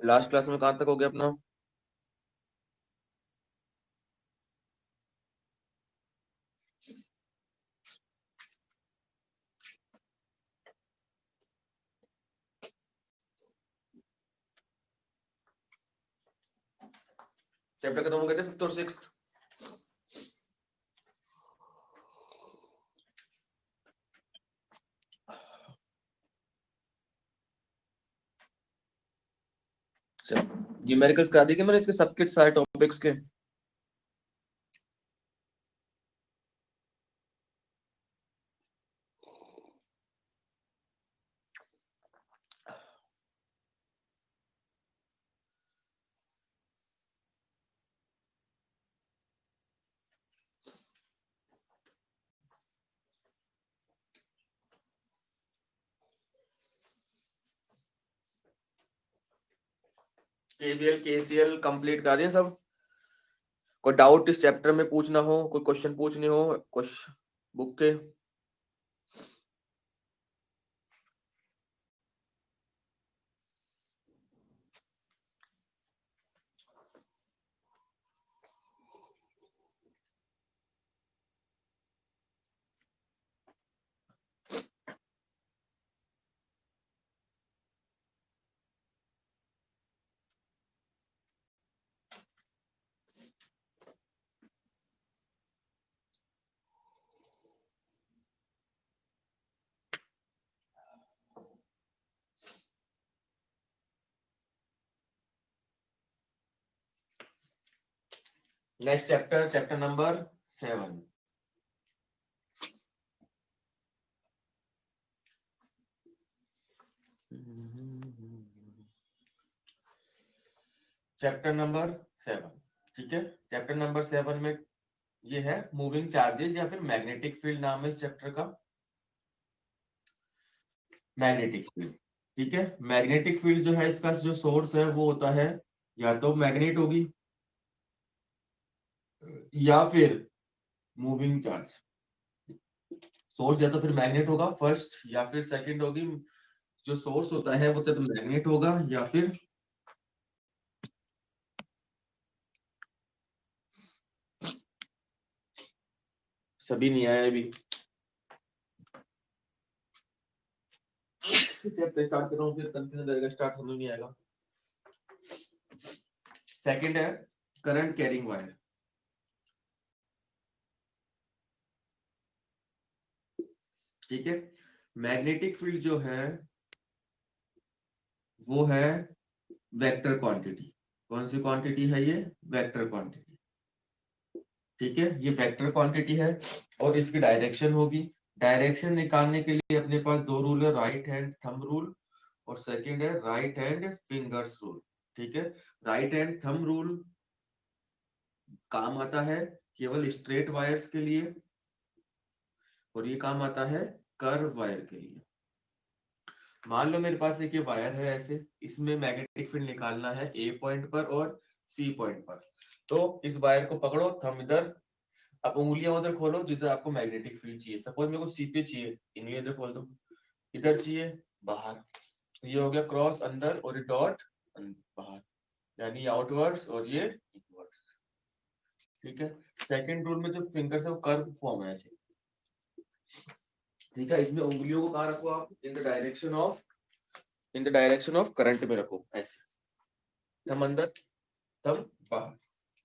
Last class में कहाँ तक हो गया अपना? चैप्टर खत्म हो गए थे फिफ्थ और सिक्स्थ? न्यूमेरिकल्स करा दी कि मैंने इसके सबके सारे टॉपिक्स के? केवीएल केसीएल कंप्लीट करा दिए सब? कोई डाउट इस चैप्टर में पूछना हो, कोई क्वेश्चन पूछने हो कुछ बुक के? Next chapter, chapter number 7। Chapter number 7, ठीक है। चैप्टर नंबर 7 में ये है मूविंग चार्जेस या फिर मैग्नेटिक फील्ड नाम है इस चैप्टर का। मैग्नेटिक फील्ड, ठीक है। मैग्नेटिक फील्ड जो है इसका जो सोर्स है वो होता है या तो मैग्नेट होगी या फिर मूविंग चार्ज। सोर्स या तो फिर मैग्नेट होगा फर्स्ट, या फिर सेकंड होगी जो सोर्स होता है वो तो मैग्नेट होगा या फिर सभी नहीं आया अभी। चैप्टर स्टार्ट कर रहा हूँ फिर कंफ्यूजन रहेगा, स्टार्ट समझ नहीं आएगा। सेकंड है करंट कैरिंग वायर, ठीक है। मैग्नेटिक फील्ड जो है वो है वेक्टर क्वांटिटी। कौन सी क्वांटिटी है ये? वेक्टर क्वांटिटी, ठीक है। ये वेक्टर क्वांटिटी है और इसकी डायरेक्शन होगी। डायरेक्शन निकालने के लिए अपने पास दो रूल है, राइट हैंड थंब रूल और सेकंड है राइट हैंड फिंगर्स रूल, ठीक है। राइट हैंड थंब रूल काम आता है केवल स्ट्रेट वायर्स के लिए और ये काम आता है कर्व वायर के लिए। मान लो मेरे पास एक ये वायर है ऐसे, इसमें मैग्नेटिक फील्ड निकालना है ए पॉइंट पर और सी पॉइंट पर। तो इस वायर को पकड़ो, थंब इधर, अब उंगलियां उधर खोलो जिधर आपको मैग्नेटिक फील्ड चाहिए। सपोज मेरे को सी पे चाहिए, उंगलियां इधर खोल दो, इधर चाहिए बाहर। ये हो गया क्रॉस अंदर और ये डॉट बाहर, यानी आउटवर्ड्स और ये इनवर्ड्स, ठीक है। सेकंड रूल में जो फिंगर्स है वो कर्व फॉर्म है ऐसे, ठीक है। इसमें उंगलियों को कहाँ रखो आप? In the direction of current में रखो ऐसे, थंब अंदर थंब बाहर,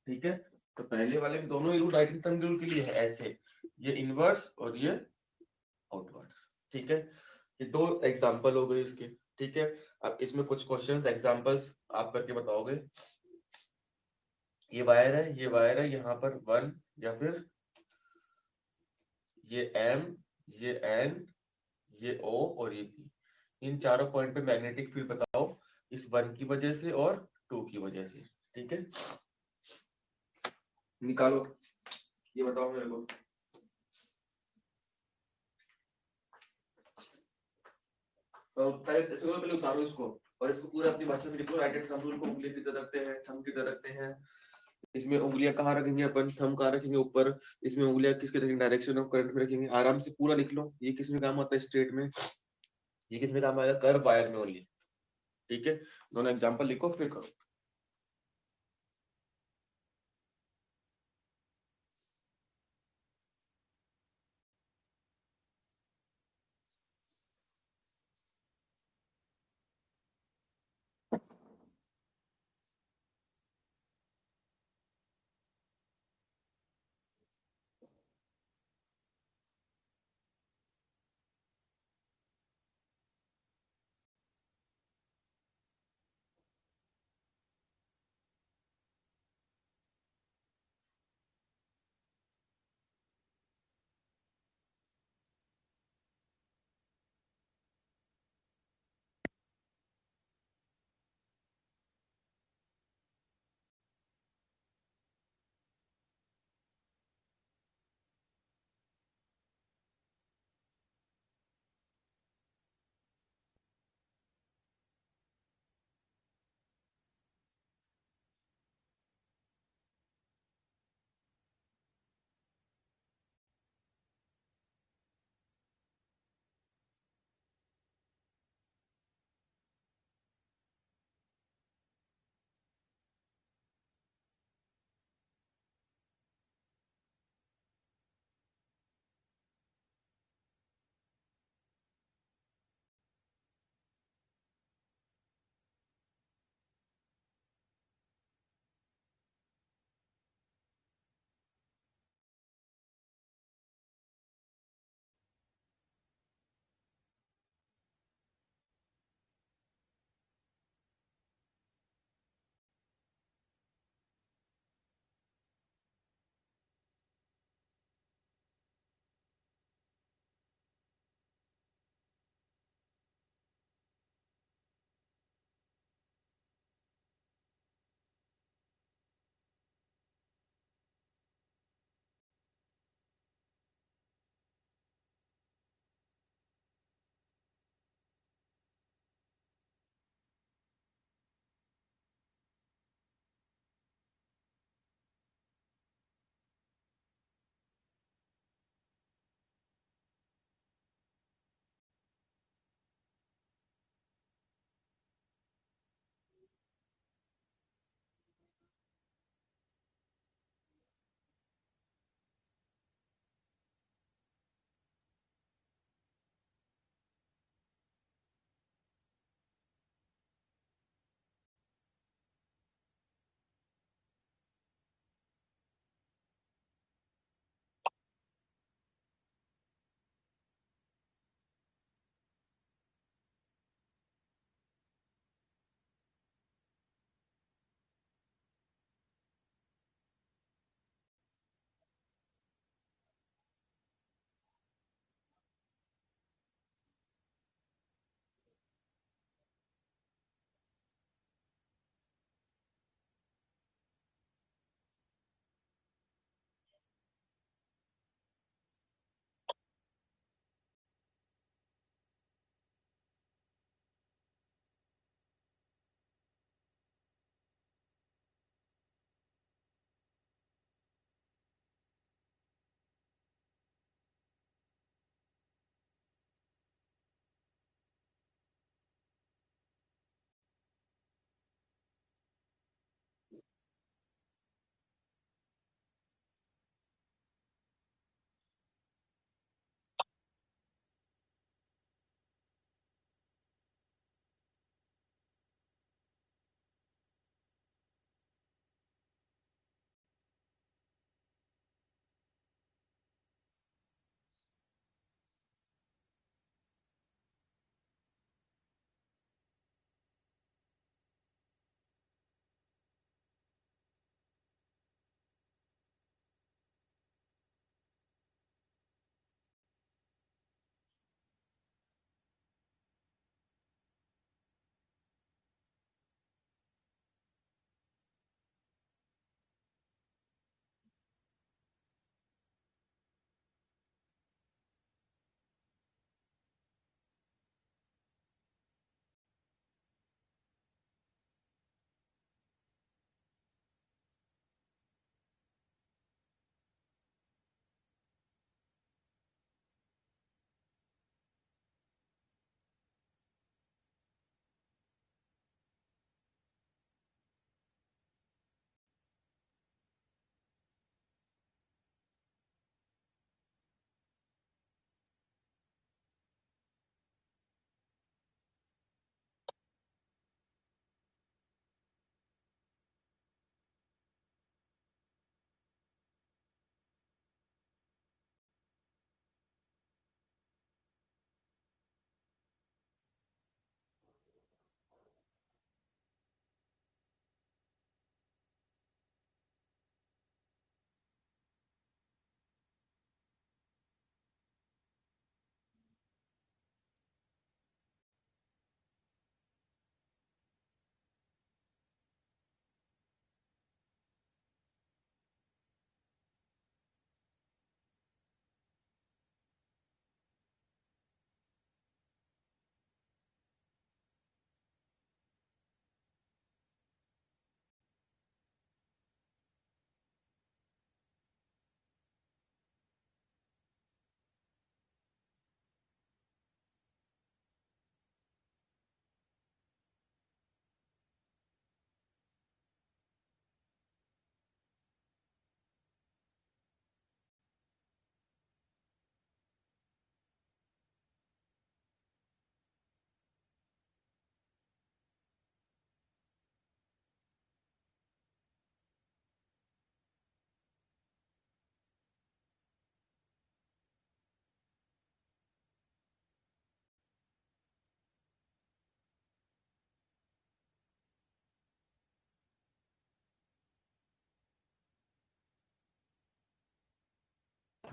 ठीक है। तो पहले वाले में दोनों ही रूल राइट थंब रूल के लिए है ऐसे, ये इनवर्स और ये आउटवर्ड्स, ठीक है। ये दो एग्जांपल हो गए इसके, ठीक है। अब इसमें कुछ क्वेश्चंस एग्जांपल्स आप करके बताओगे। ये वायर है, ये वायर है, यहाँ पर 1 या फिर ये M, ये N, ये O और ये P, इन चारों पॉइंट पे मैग्नेटिक फील्ड बताओ इस 1 की वजह से और 2 की वजह से, ठीक है। निकालो, ये बताओ मेरे को। तो पहले उतारो इसको और इसको पूरा अपनी भाषा में लिखो। राइट हैंड थंब रूल को उंगली किधर रखते हैं? थंब किधर रखते हैं? इसमें उंगलियां कहाँ रखेंगे अपन? थंब कहाँ रखेंगे? ऊपर। इसमें उंगलियां किसके रखेंगे? डायरेक्शन ऑफ करंट में रखेंगे। आराम से पूरा लिख लो। ये किस में काम आता है? स्ट्रेट में। ये किस में काम आएगा? कर्व वायर में ओनली, ठीक है, दोनों एग्जांपल लिखो फिर करो।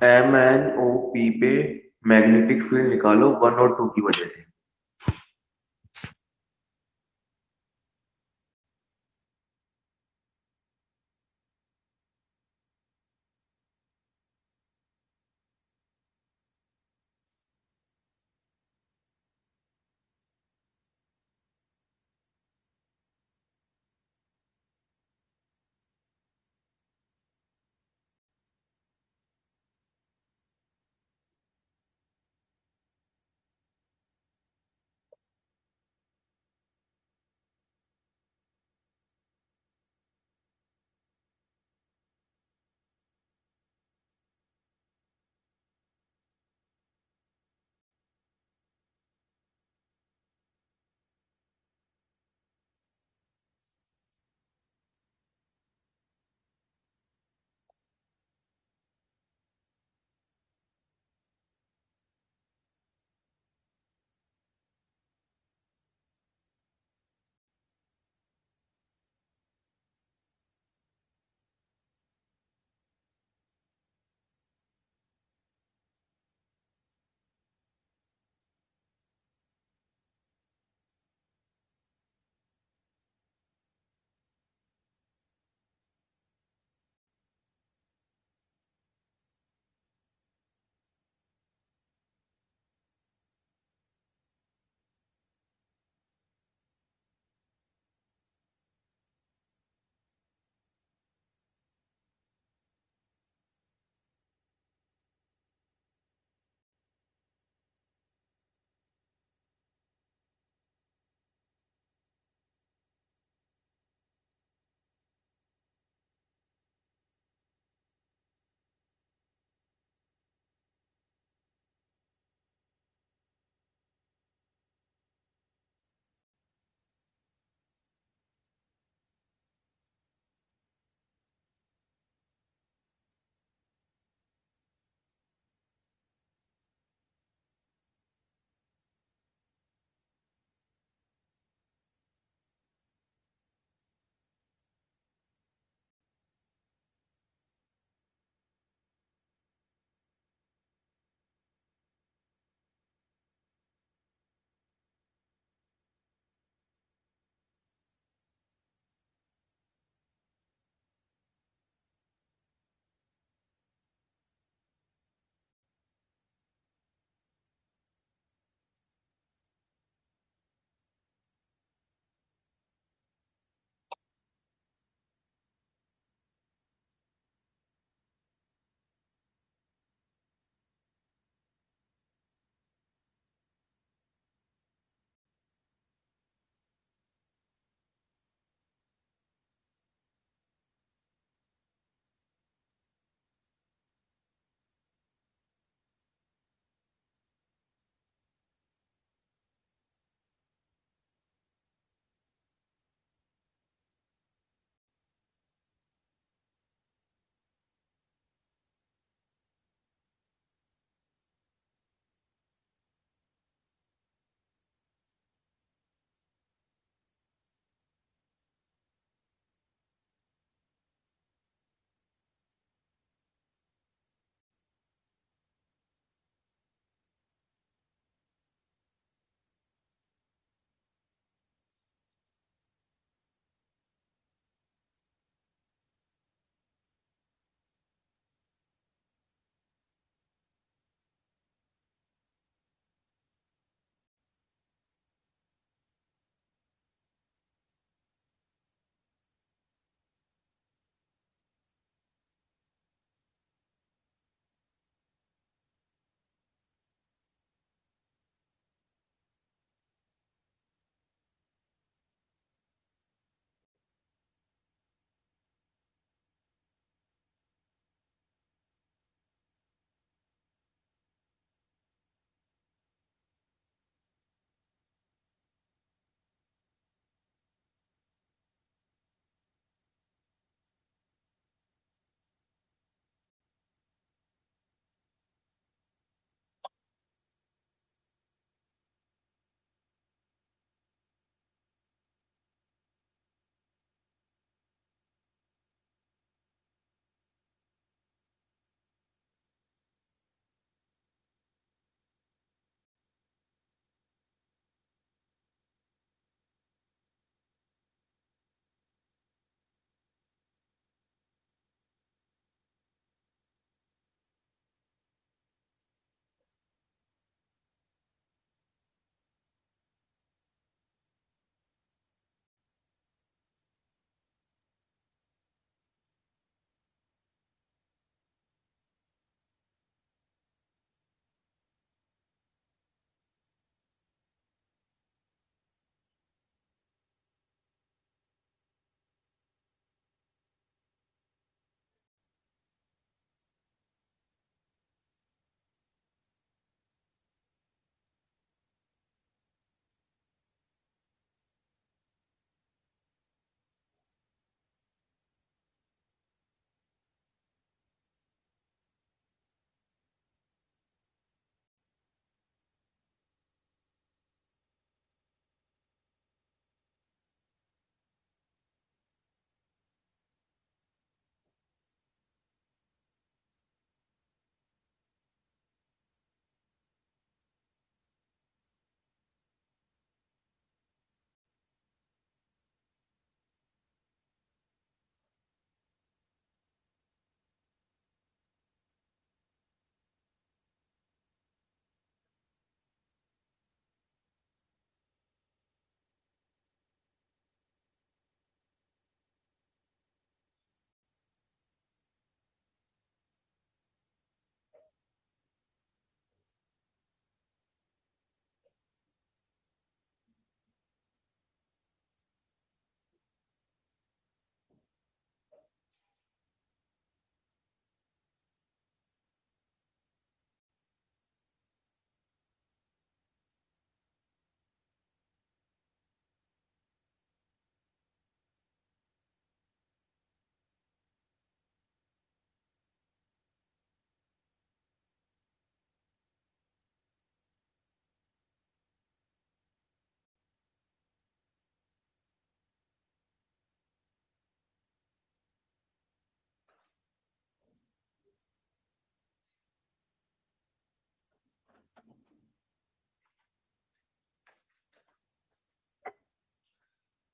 एम एन ओ पी पे मैग्नेटिक फील्ड निकालो 1 और 2 की वजह से।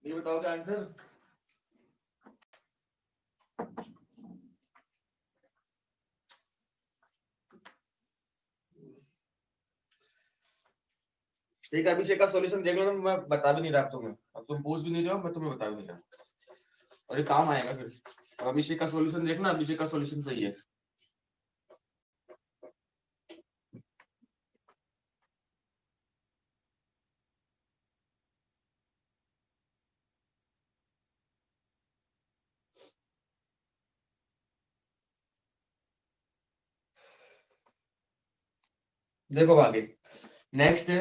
ये बताओगे आंसर? ठीक है, अभिषेक का सॉल्यूशन देख लो, मैं बता भी नहीं रहा तुम्हें, अब तुम पूछ भी नहीं रहे हो, मैं तुम्हें बता भी नहीं रहा, और ये काम आएगा फिर। अभिषेक का सॉल्यूशन देखना, अभिषेक का सॉल्यूशन सही है। देखो आगे, नेक्स्ट है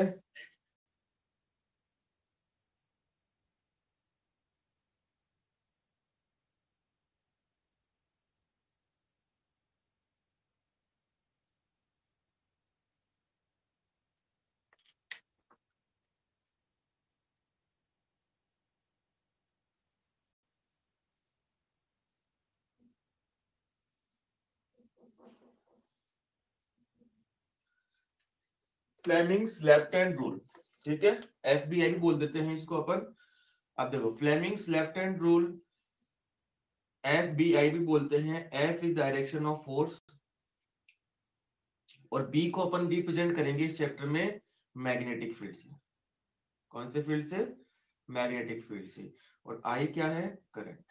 फ्लेमिंग्स लेफ्ट हैंड रूल। ठीक है, एफबीआई भी बोल देते हैं इसको अपन। अब देखो, Fleming's left hand rule, FBI भी बोलते हैं। F is direction of force, और बी को अपन रिप्रेजेंट करेंगे इस चैप्टर में मैग्नेटिक फील्ड से। कौन से फील्ड से? मैग्नेटिक फील्ड से। और आई क्या है? करंट।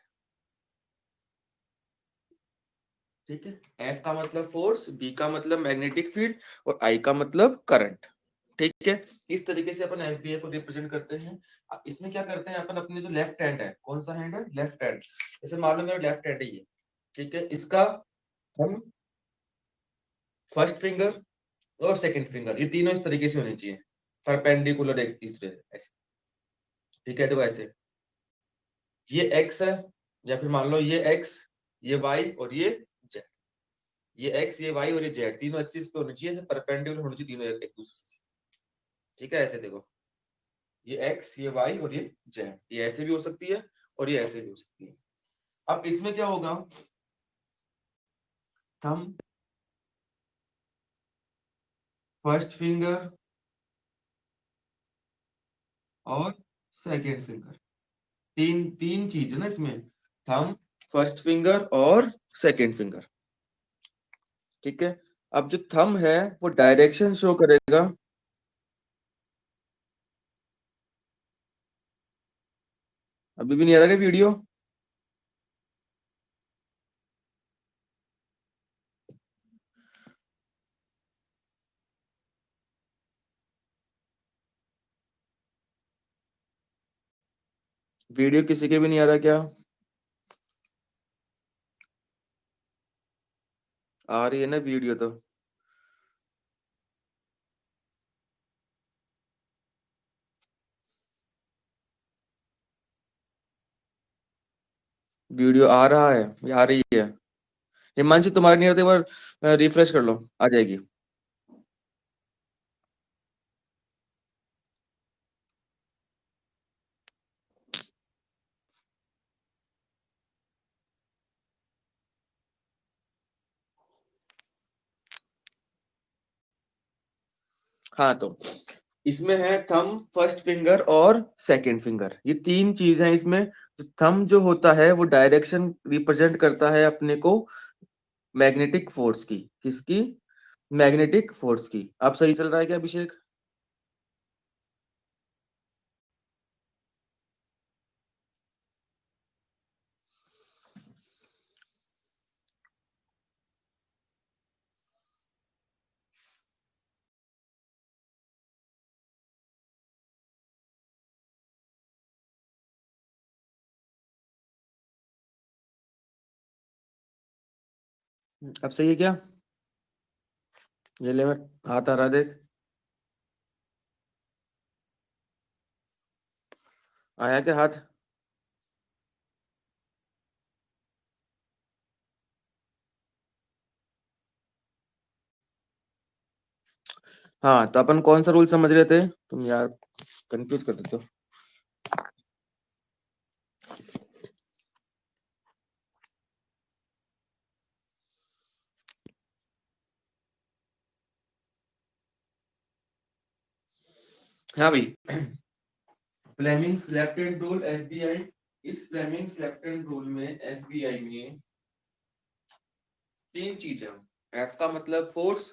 ठीक है, एफ का मतलब फोर्स, बी का मतलब मैग्नेटिक फील्ड, और आई का मतलब करंट। ठीक है, इस तरीके से अपन एफबीआई को रिप्रेजेंट करते हैं। अब इसमें क्या करते हैं अपन, अपने जो लेफ्ट हैंड है, कौन सा हैंड है? Left hand. जैसे मान लो मेरा लेफ्ट हैंड है ये, ठीक है, इसका हम फर्स्ट फिंगर और सेकंड फिंगर, ये तीनों इस तरीके से होनी चाहिए, परपेंडिकुलर एक दूसरे से, ऐसे। ठीक है, देखो ऐसे, ये एक्स है, या फिर मान लो ये एक्स, ये वाई और ये जेड। ये एक्स, ये वाई और ये जेड, तीनों एक्सिस पे होनी चाहिए, परपेंडिकुलर होनी चाहिए तीनों एक दूसरे से। ठीक है, ऐसे देखो, ये एक्स, ये वाई और ये जेड, ये ऐसे भी हो सकती है और ये ऐसे भी हो सकती है। अब इसमें क्या होगा, थंब, फर्स्ट फिंगर और सेकेंड फिंगर, तीन तीन चीज है ना इसमें, थंब, फर्स्ट फिंगर और सेकेंड फिंगर। ठीक है, अब जो थंब है वो डायरेक्शन शो करेगा। अभी भी नहीं आ रहा क्या वीडियो? वीडियो किसी के भी नहीं आ रहा क्या? आ रही है ना वीडियो तो। वीडियो आ रहा है या आ रही है? हिमांशु तुम्हारे नहीं रहते, एक बार रिफ्रेश कर लो, आ जाएगी। हाँ, तो इसमें है थंब, फर्स्ट फिंगर और सेकंड फिंगर, ये तीन चीज है इसमें। थंब जो होता है वो डायरेक्शन रिप्रेजेंट करता है अपने को मैग्नेटिक फोर्स की। किसकी? मैग्नेटिक फोर्स की। अब सही चल रहा है क्या अभिषेक? अब सही है क्या? ये ले, मैं हाथ आ रहा देख, आया क्या हाथ? हाँ, तो अपन कौन सा रूल समझ रहे थे? तुम यार कंफ्यूज कर देते हो। हाँ भाई, Fleming's left hand rule FBI, इस फ्लेमिंग्स लेफ्ट हैंड रूल में एफबीआई में तीन चीजें, एफ का मतलब फोर्स,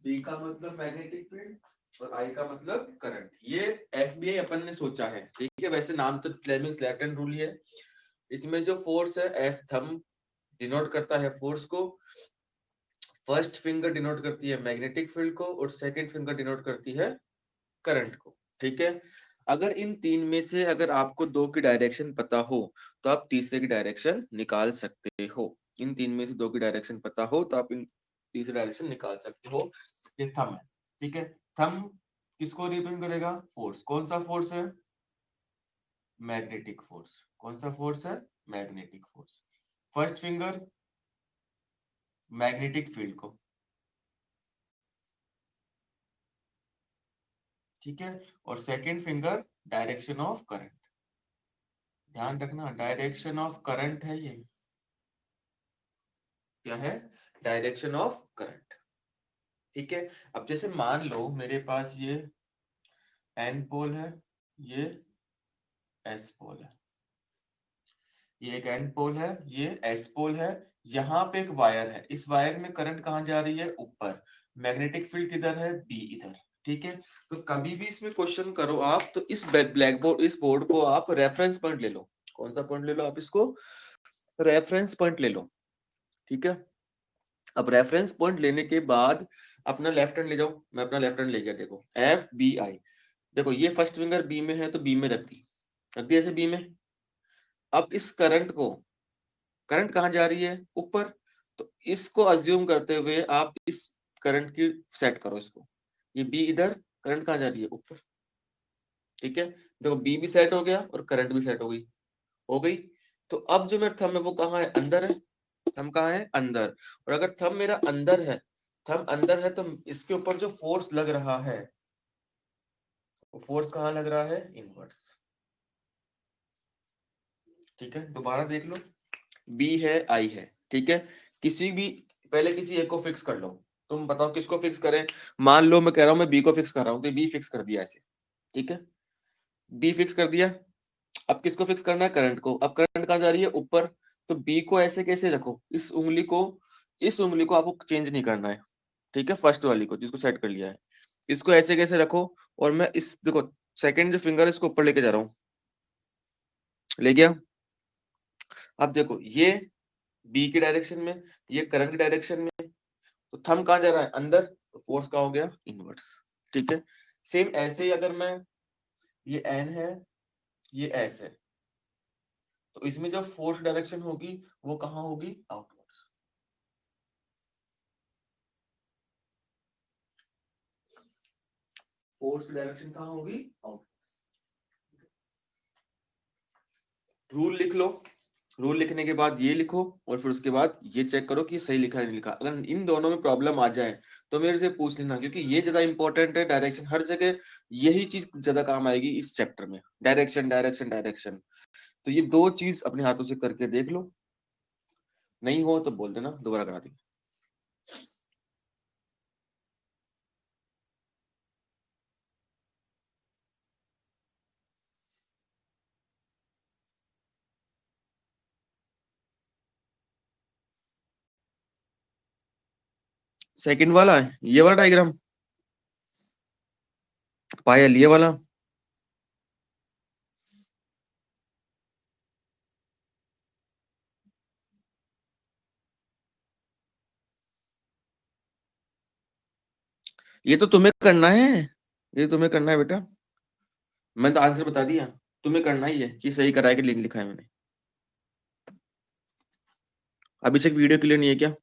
बी का मतलब मैग्नेटिक फील्ड और आई का मतलब करंट। ये एफबीआई अपन ने सोचा है, ठीक है। वैसे नाम तो फ्लेमिंग्स लेफ्ट हैंड रूल ही है। इसमें जो फोर्स है, एफ थंब डिनोट करता है फोर्स को, फर्स्ट फिंगर डिनोट करती है मैग्नेटिक फील्ड को और सेकंड फिंगर डिनोट करती है करंट को, ठीक है। अगर इन तीन में से अगर आपको दो की डायरेक्शन पता हो तो आप तीसरे की डायरेक्शन निकाल सकते हो। इन तीन में से दो की डायरेक्शन पता हो तो आप इन तीसरे डायरेक्शन निकाल सकते हो। ये थंब है, ठीक है। थंब किसको रिप्रेजेंट करेगा? फोर्स। कौन सा फोर्स है? Magnetic force. कौन सा फोर्स है? Magnetic force. First finger magnetic field को, ठीक है। और second finger direction of current. ध्यान रखना डायरेक्शन ऑफ करंट है ये। क्या है? डायरेक्शन ऑफ करंट, ठीक है। अब जैसे मान लो मेरे पास ये एन पोल है, ये एस पोल है, ये एक एन पोल है, ये एस पोल है। यहाँ पे एक वायर है, इस वायर में करंट कहाँ जा रही है? ऊपर। मैग्नेटिक फील्ड किधर है? बी इधर, ठीक है। तो कभी भी इसमें क्वेश्चन करो आप तो इस ब्लैक बोर्ड, इस बोर्ड को आप रेफरेंस पॉइंट ले लो। कौन सा पॉइंट ले लो आप? इसको रेफरेंस पॉइंट ले लो, ठीक है। अब रेफरेंस पॉइंट लेने के बाद अपना लेफ्ट हैंड ले जाओ। मैं अपना लेफ्ट हैंड ले गया, देखो एफ बी आई। देखो ये फर्स्ट फिंगर बी में है तो बी में रख दी ऐसे बी में। अब इस करंट को, करंट कहाँ जा रही है? ऊपर। तो इसको अज्यूम करते हुए आप इस करंट की सेट करो इसको। ये बी इधर, करंट कहाँ जा रही है? ऊपर, ठीक है। देखो बी भी सेट हो गया और करंट भी सेट हो गई। तो अब जो मेरा थंब है वो कहाँ है? अंदर है। थंब कहाँ है? अंदर। और अगर थंब मेरा अंदर है, थंब अंदर है तो इसके ऊपर जो फोर्स लग रहा है वो फोर्स कहाँ लग रहा है? इनवर्स, ठीक है। दोबारा देख लो, बी है, आई है, ठीक है। किसी भी, पहले किसी एक को फिक्स कर लो। तुम बताओ किसको फिक्स करें? मान लो मैं कह रहा हूं मैं बी को फिक्स कर रहा हूं तो बी फिक्स कर दिया ऐसे, ठीक है। बी फिक्स कर दिया। अब किसको फिक्स करना है? करंट को। अब करंट कहाँ जा रही है? ऊपर। तो बी को ऐसे कैसे रखो? इस उंगली को आपको चेंज नहीं करना है, ठीक है। फर्स्ट वाली को जिसको सेट कर लिया है, इसको ऐसे कैसे रखो। और मैं इस देखो सेकंड जो फिंगर है इसको ऊपर लेके जा रहा हूँ, ले गया। अब देखो ये बी की डायरेक्शन में, ये करंट की डायरेक्शन में। तो थंब कहाँ जा रहा है? अंदर। तो फोर्स कहाँ हो गया? इनवर्स, ठीक है। सेम ऐसे ही अगर मैं, ये एन है, ये एस है, तो इसमें जो फोर्स डायरेक्शन होगी वो कहाँ होगी? आउटवर्ड्स। फोर्स डायरेक्शन कहाँ होगी? आउटवर्ड्स। रूल लिख लो। रूल लिखने के बाद ये लिखो और फिर उसके बाद ये चेक करो कि सही लिखा है नहीं लिखा। अगर इन दोनों में प्रॉब्लम आ जाए तो मेरे से पूछ लेना, क्योंकि ये ज्यादा इंपॉर्टेंट है। डायरेक्शन हर जगह यही चीज ज्यादा काम आएगी इस चैप्टर में, डायरेक्शन डायरेक्शन डायरेक्शन। तो ये दो चीज अपने हाथों से करके देख लो, नहीं हो तो बोल देना, दोबारा करा देंगे। सेकंड वाला है ये वाला डायग्राम, पायल ये वाला। ये तो तुम्हें करना है, ये तुम्हें करना है बेटा। मैंने तो आंसर बता दिया, तुम्हें करना ही है कि सही करा के लिंक लिखा है मैंने। अभिषेक वीडियो क्लियर नहीं है क्या?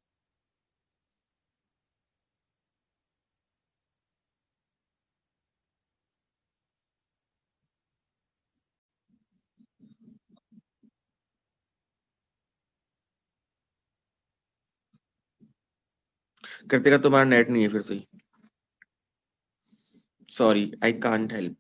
करते का तुम्हारा नेट नहीं है फिर सही। Sorry I can't help.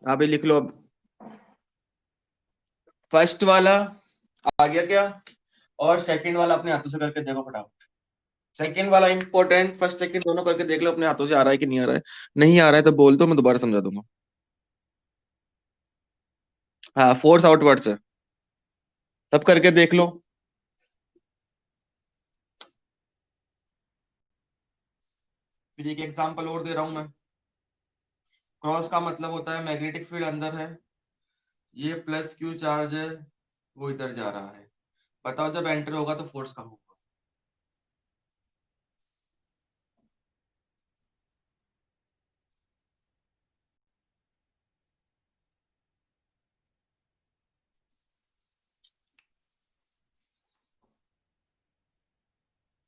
अभी लिख लो अब। फर्स्ट वाला आ गया क्या? और सेकंड वाला अपने हाथों से करके देखो फटाफट। सेकंड वाला इंपॉर्टेंट, फर्स्ट सेकंड दोनों करके देख लो अपने हाथों से आ रहा है कि नहीं आ रहा है। नहीं आ रहा है तो बोल दो, मैं दोबारा समझा दूंगा। हाँ, फोर्स आउटवर्ड्स है। तब करके देख लो। फिर एक एग्जांपल और दे रहा हूं मैं। क्रॉस का मतलब होता है मैग्नेटिक फील्ड अंदर है, ये प्लस क्यू चार्ज है, वो इधर जा रहा है। बताओ जब एंटर होगा तो फोर्स कम होगा।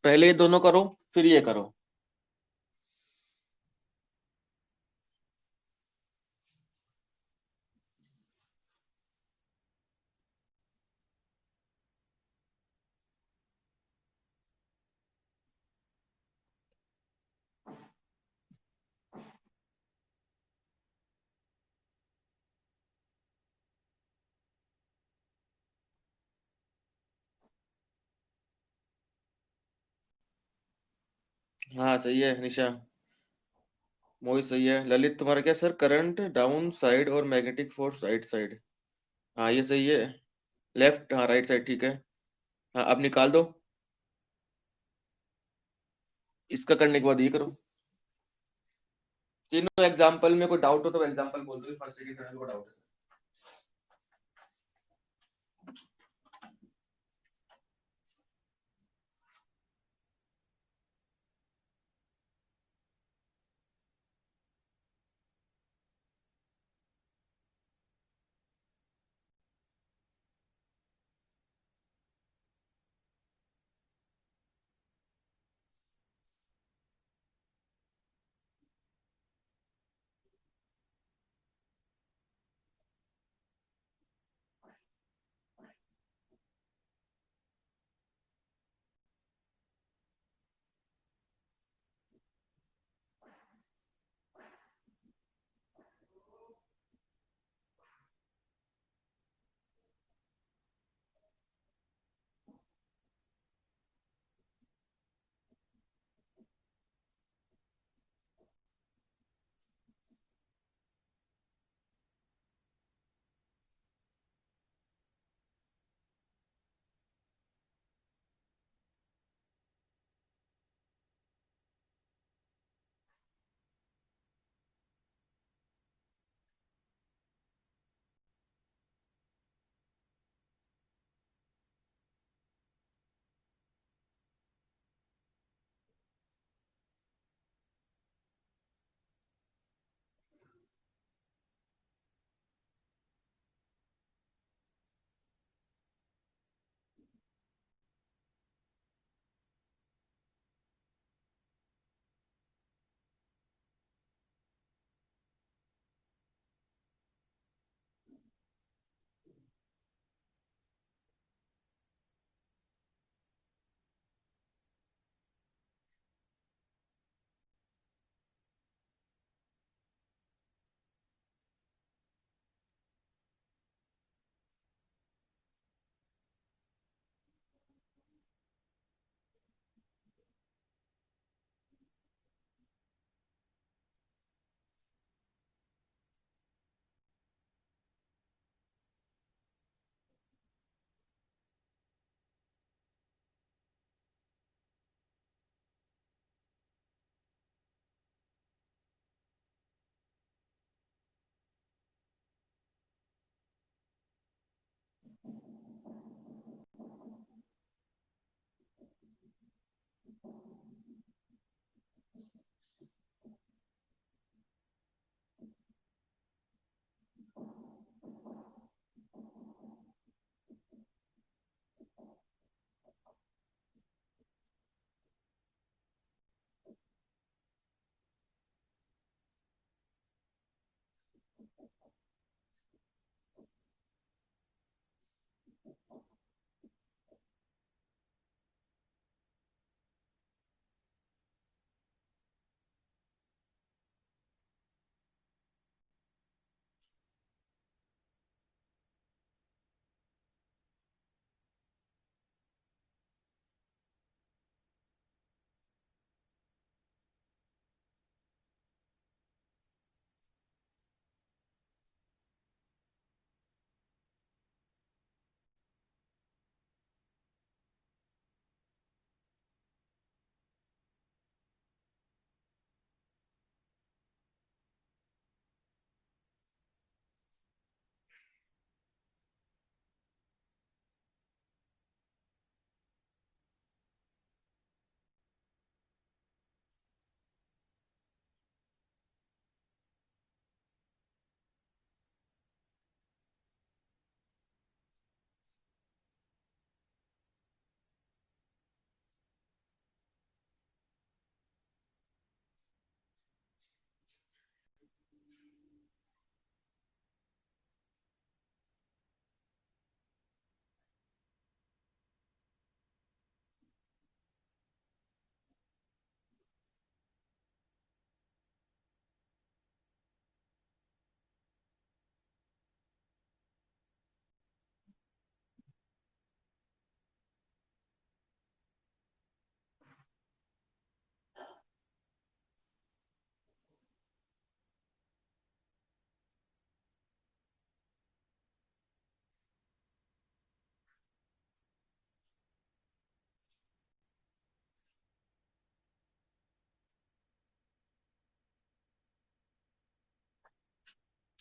पहले ये दोनों करो, फिर ये करो। हाँ सही है निशा। मोहित सही है। ललित तुम्हारा क्या सर? करंट डाउन साइड और मैग्नेटिक फोर्स राइट साइड। हाँ ये सही है। लेफ्ट, हाँ राइट साइड ठीक है। हाँ अब निकाल दो। इसका करने के बाद ये करो। तीनों एग्जांपल में कोई डाउट हो तो एग्जांपल बोल दो, फर्स्ट सेकंड थर्ड को डाउट है।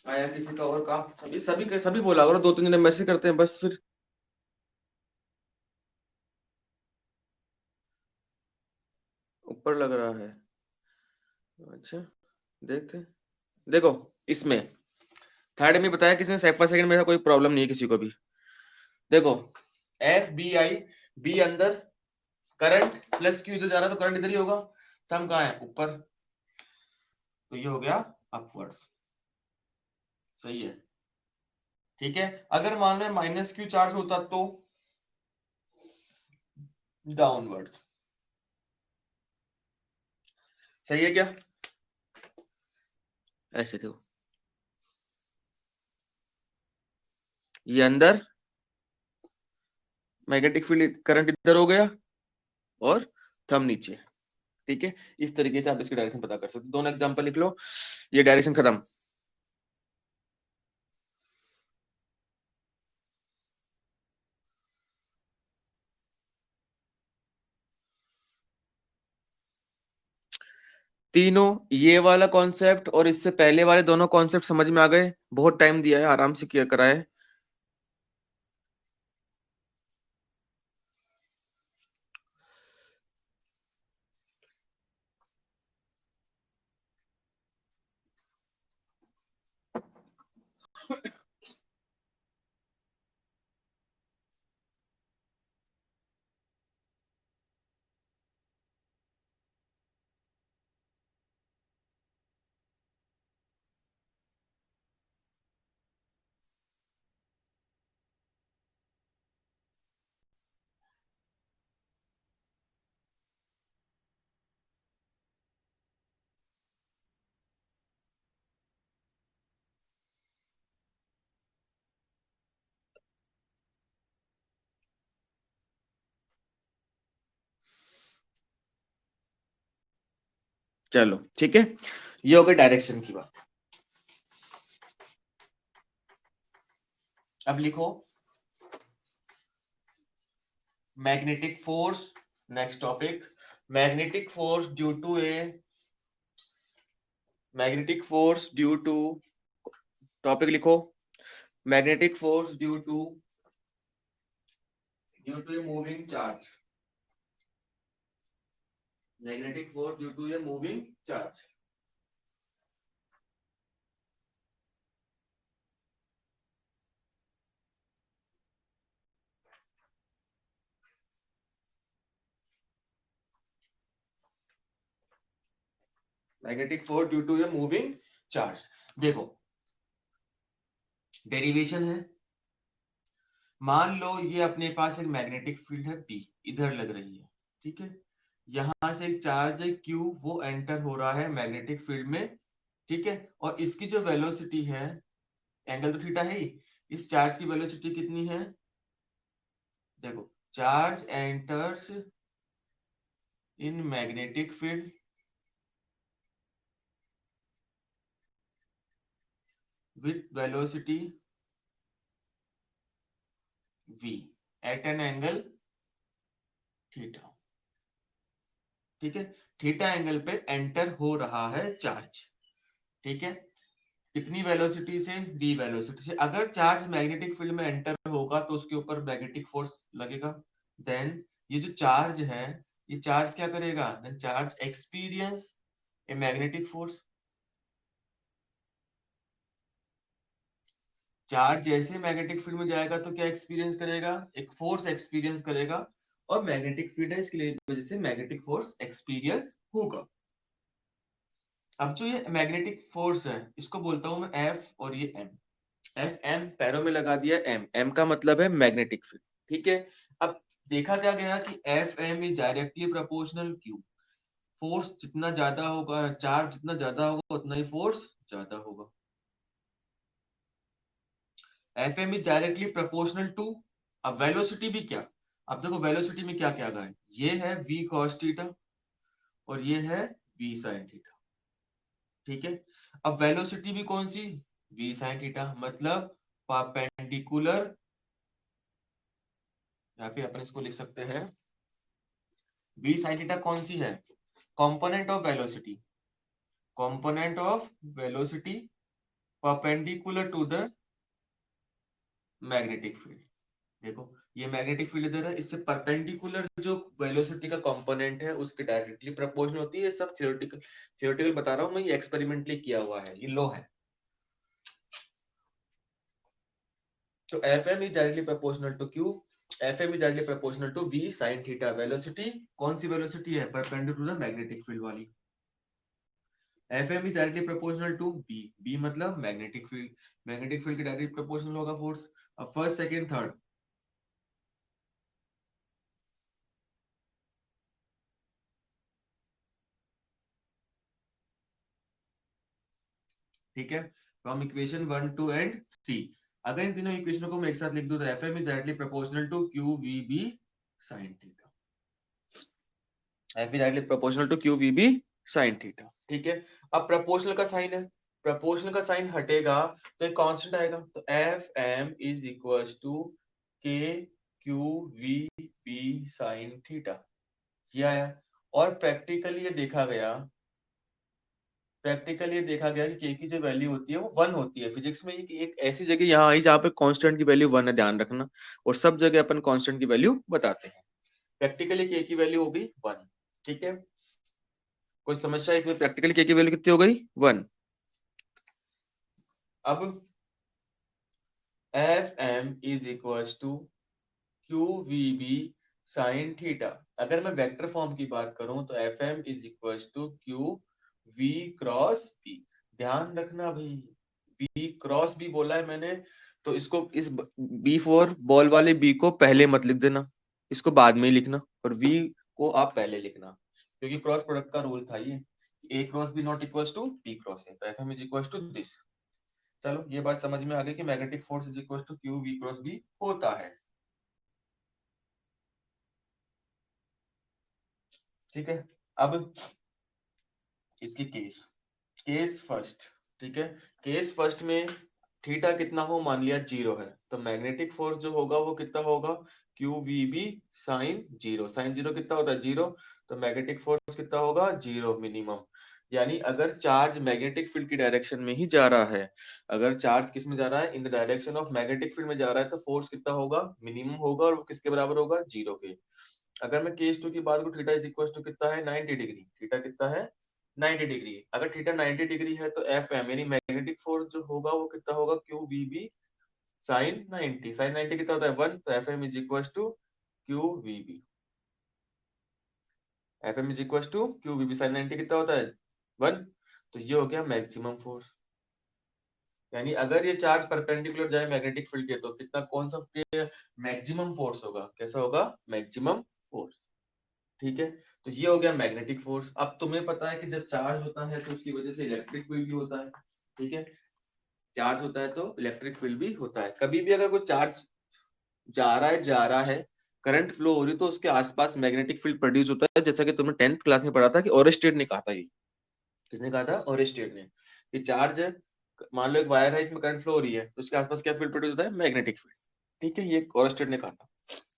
आया किसी का और काम? सभी सभी सभी बोला करो, 2-3 जने मैसेज करते हैं बस फिर। ऊपर लग रहा है, अच्छा देखते हैं। देखो इसमें थर्ड में बताया किसने, सेफर सेकंड में कोई प्रॉब्लम नहीं है किसी को भी। देखो एफ बी आई, बी अंदर, करंट प्लस क्यू इधर जा रहा है तो करंट इधर ही होगा, थंब कहाँ है ऊपर, तो ये हो गया अपवर्ड्स, सही है। ठीक है, अगर मान लो माइनस क्यू चार्ज होता तो डाउनवर्ड, सही है क्या? ऐसे देखो, ये अंदर मैग्नेटिक फील्ड करंट इधर हो गया और थंब नीचे। ठीक है, इस तरीके से आप इसकी डायरेक्शन पता कर सकते हो। दोनों एग्जांपल लिख लो, ये डायरेक्शन खत्म। तीनों ये वाला कॉन्सेप्ट और इससे पहले वाले दोनों कॉन्सेप्ट समझ में आ गए? बहुत टाइम दिया है, आराम से किया करा है। चलो ठीक है, ये हो गई डायरेक्शन की बात। अब लिखो magnetic force, next topic, magnetic force due to a, magnetic force due to, topic लिखो magnetic force due to a moving charge, magnetic force due to a moving charge. Magnetic force due to a moving charge, देखो derivation है। मान लो ये अपने पास एक magnetic field है P, इधर लग रही है, ठीक है, यहां से एक चार्ज है क्यू, वो एंटर हो रहा है मैग्नेटिक फील्ड में, ठीक है, और इसकी जो वेलोसिटी है, एंगल तो थीटा है ही, इस चार्ज की वेलोसिटी कितनी है? देखो charge enters in magnetic field with velocity v at an angle theta, ठीक है, थीटा एंगल पे एंटर हो रहा है चार्ज, ठीक है, कितनी वेलोसिटी से? v वेलोसिटी से। अगर चार्ज मैग्नेटिक फील्ड में एंटर होगा तो उसके ऊपर मैग्नेटिक फोर्स लगेगा, देन ये जो चार्ज है, ये चार्ज क्या करेगा? Then charge experience a magnetic force, charge जैसे मैग्नेटिक फील्ड में जाएगा तो क्या एक्सपीरियंस करेगा? एक फोर्स एक्सपीरियंस करेगा, और मैग्नेटिक फील्ड है इसके लिए वजह से मैग्नेटिक फोर्स एक्सपीरियंस होगा। अब जो ये मैग्नेटिक फोर्स है इसको बोलता हूं मैं एफ, और ये एम, एफ एम पैरों में लगा दिया, एम, एम का मतलब है मैग्नेटिक फील्ड, ठीक है। अब देखा क्या गया कि F M is directly proportional q, force जितना ज्यादा होगा, चार्ज जितना ज्यादा होगा उतना ही फोर्स ज्यादा होगा। F M is directly proportional to, अब वेलोसिटी भी क्या, अब देखो वेलोसिटी में क्या क्या गया है, ये है v cos थीटा और ये है v sin थीटा, ठीक है। अब वेलोसिटी भी कौन सी? v sin थीटा, मतलब परपेंडिकुलर, या फिर अपन इसको लिख सकते हैं v sin थीटा कौन सी है? Component of velocity, component of velocity perpendicular to the magnetic field. देखो ये मैग्नेटिक फील्ड इधर है, इससे परपेंडिकुलर जो वेलोसिटी का कंपोनेंट है उसके डायरेक्टली प्रोपोर्शनल होती है। ये सब थियोरेटिकल बता रहा हूं मैं, ये एक्सपेरिमेंटली किया हुआ है, ये लॉ है। तो Fm is directly proportional to Q, Fm is directly proportional to V sin theta। Velocity कौन सी वेलोसिटी है? Perpendicular to the magnetic field वाली। Fm is directly proportional to B, B मतलब मैग्नेटिक फील्ड, मैग्नेटिक फील्ड के directly proportional होगा force. अब first second third, ठीक है। फ्रॉम इक्वेशन 1 2 एंड 3, अगर इन तीनों इक्वेशनों को मैं एक साथ लिख दूं तो Fm is directly proportional to QVB sin theta. F is directly proportional to QVB sin theta, ठीक है। अब प्रोपोर्शनल का साइन है, प्रोपोर्शनल का साइन हटेगा तो एक कांस्टेंट आएगा, तो Fm is equals to KQVB sin theta, ये आया। और प्रैक्टिकली ये देखा गया कि के की जो वैल्यू होती है वो 1 होती है। फिजिक्स में एक ऐसी जगह यहाँ आई जहाँ पे कांस्टेंट की वैल्यू 1 है, ध्यान रखना, और सब जगह अपन कांस्टेंट की वैल्यू बताते हैं। प्रैक्टिकली के की वैल्यू हो गई 1, ठीक है। कोई समस्या इसमें? प्रैक्टिकली के की वैल्यू कितनी हो गई? 1। अब Fm is equals to QVB sin theta. अगर मैं वेक्टर फॉर्म की बात करूं तो Fm is equals to QV cross B। ध्यान रखना भाई, B क्रॉस B बोला है मैंने, तो इसको इस B फॉर बॉल वाले B को पहले मत लिख देना, इसको बाद में ही लिखना, और V को आप पहले लिखना, क्योंकि क्रॉस प्रोडक्ट का रूल था ये, A cross B not equals to B cross A, तो Fm is equals to this. चलो ये बात समझ में आ गई कि magnetic force is equals to QV cross B होता है, ठीक है। अब इसकी केस फर्स्ट, ठीक है। केस फर्स्ट में थीटा कितना हो, मान लिया 0 है, तो मैग्नेटिक फोर्स जो होगा वो कितना होगा? QVB sign 0। साइन 0 कितना होता है? 0। तो मैग्नेटिक फोर्स कितना होगा? 0 मिनिमम। यानी अगर चार्ज मैग्नेटिक फील्ड की डायरेक्शन में ही जा रहा है, अगर चार्ज किस में जा रहा है? In the direction of magnetic field में जा रहा है, तो फोर्स कितना होगा? मिनिमम होगा, और वो किसके बराबर होगा? 0 के। अगर मैं केस 2 की बात करूं, थीटा इज इक्वल टू कितना है? 90 डिग्री। थीटा कितना है? 90 डिग्री। अगर थीटा 90 डिग्री है तो Fm यानी मैग्नेटिक फोर्स जो होगा वो कितना होगा? QVB sine 90। साइन 90 कितना होता है? 1। तो Fm is equal to QVB। Fm is equal to QVB sine 90 कितना होता है? 1। तो ये हो गया मैक्सिमम फोर्स। यानी अगर ये चार्ज परपेंडिकुलर जाए मैग्नेटिक फील्ड के, तो कितना, कौन सा मैक्सिमम फोर्स होगा? कैसा होगा? मैक्सिमम फोर्स, ठीक है। तो ये हो गया मैग्नेटिक फोर्स। अब तुम्हें पता है कि जब चार्ज होता है तो उसकी वजह से इलेक्ट्रिक फील्ड भी होता है, ठीक है। चार्ज होता है तो इलेक्ट्रिक फील्ड भी होता है। कभी भी अगर कोई चार्ज जा रहा है, करंट फ्लो हो रही, तो उसके आसपास मैग्नेटिक फील्ड प्रोड्यूस होता है, जैसा कि तुमने 10th क्लास में पढ़ा था कि ओरेस्टेड ने कहा था। ये किसने कहा था? ओरेस्टेड ने। कि चार्ज है, मान लो एक वायर है, इसमें करंट फ्लो हो रही है, तो उसके आसपास क्या फील्ड प्रोड्यूस होता है? मैग्नेटिक फील्ड, ठीक है। ये ओरेस्टेड ने कहा था।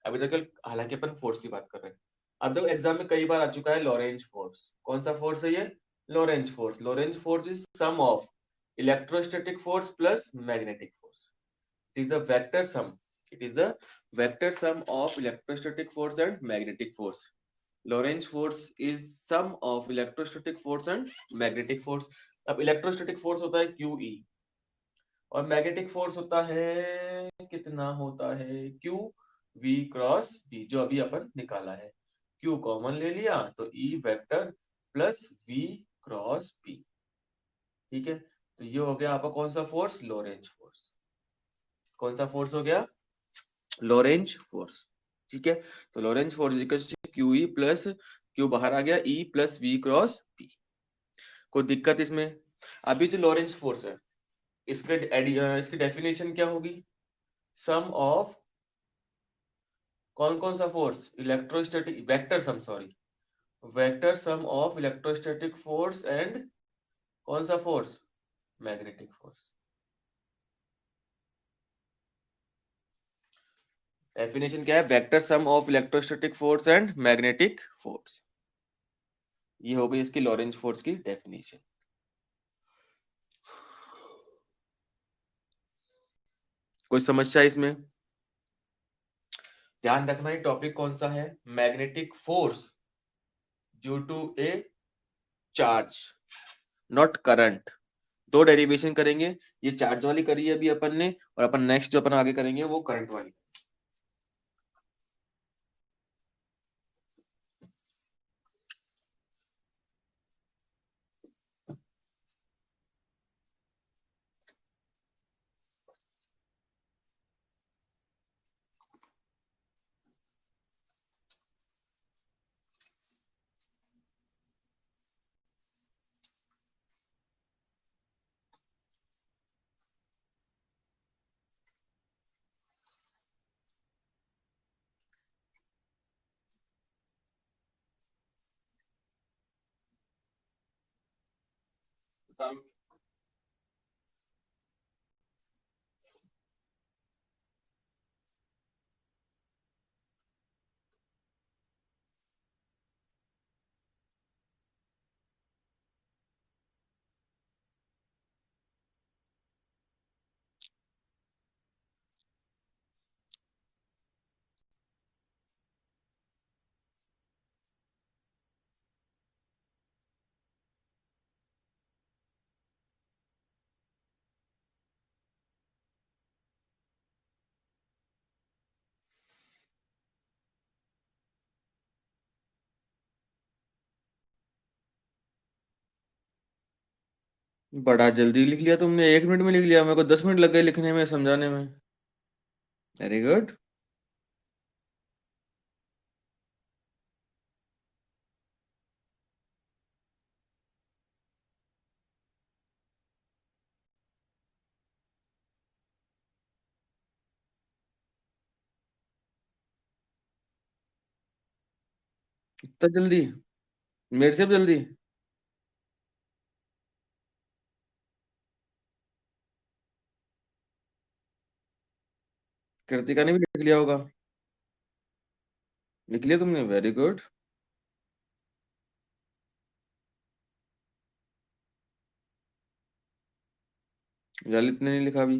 अभी तक हालांकि अपन फोर्स की बात कर रहे हैं। अब देखो एग्जाम में कई बार आ चुका है लॉरेंज फोर्स। कौन सा फोर्स है ये? Lorentz force. Lorentz force is sum of electrostatic force plus magnetic force. It is the vector sum, it is the vector sum of electrostatic force and magnetic force. Lorentz force is sum of electrostatic force and magnetic force. अब electrostatic force होता है QE, और magnetic force होता है, कितना होता है? QV cross B, जो अभी अपन निकाला है। Q कॉमन ले लिया तो E vector plus V cross B, ठीक है। तो ये हो गया आपका कौन सा फोर्स? Lorentz force. कौन सा फोर्स हो गया? लॉरेंज फोर्स, ठीक है। तो Lorentz force equals to QE plus Q बाहर आ गया, E plus V cross B। कोई दिक्कत इसमें? अभी जो लॉरेंज फोर्स है, इसकी डेफिनेशन क्या होगी? सम ऑफ कौन कौन सा force? Electrostatic vector sum, sorry, vector sum of electrostatic force and कौन सा फोर्स? Magnetic force. डेफिनेशन क्या है? Vector sum of electrostatic force and magnetic force. ये हो गई इसकी लॉरेंज फोर्स की डेफिनेशन। कोई समस्या इसमें? ध्यान रखना है टॉपिक कौन सा है, magnetic force due to a charge, not current. दो डेरिवेशन करेंगे, ये चार्ज वाली करी है अभी अपन ने, और अपन नेक्स्ट जो अपन आगे करेंगे वो करंट वाली। बड़ा जल्दी लिख लिया तुमने, 1 मिनट में लिख लिया, मेरे को 10 मिनट लग गए लिखने में, समझाने में। Very good. इतना जल्दी, मेरे से भी जल्दी? कृतिका ने भी लिख लिया होगा। लिख लिया तुमने, वेरी गुड। ललित ने नहीं लिखा अभी।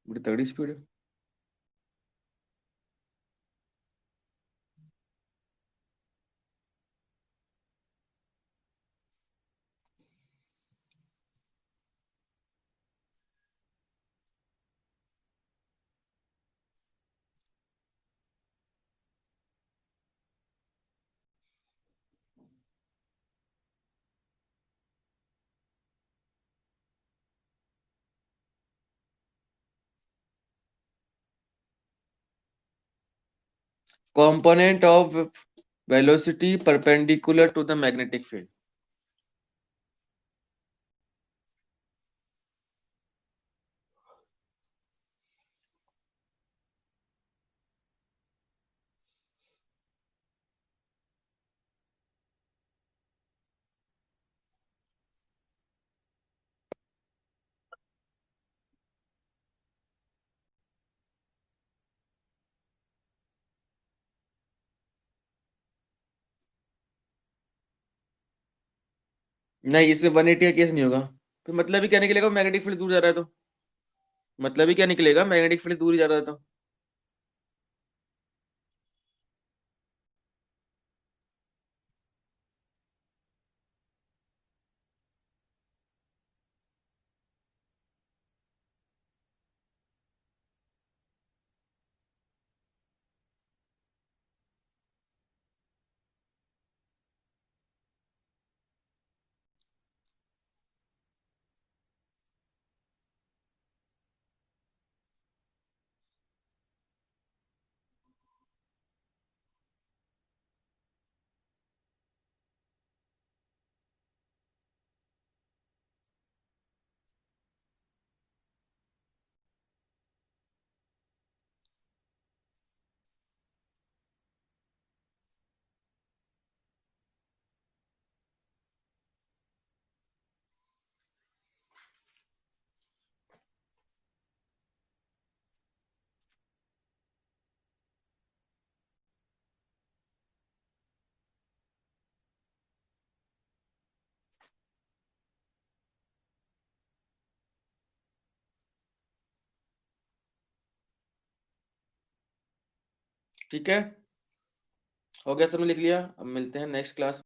बड़ी तगड़ी स्पीड है। component of velocity perpendicular to the magnetic field। नहीं, इसमें 180 का केस नहीं होगा। फिर मतलब ही क्या निकलेगा, मैग्नेटिक फील्ड दूर जा रहा है तो? मतलब ही क्या निकलेगा, मैग्नेटिक फील्ड दूर ही जा रहा है तो? ठीक है, हो गया, सबने लिख लिया। अब मिलते हैं नेक्स्ट क्लास।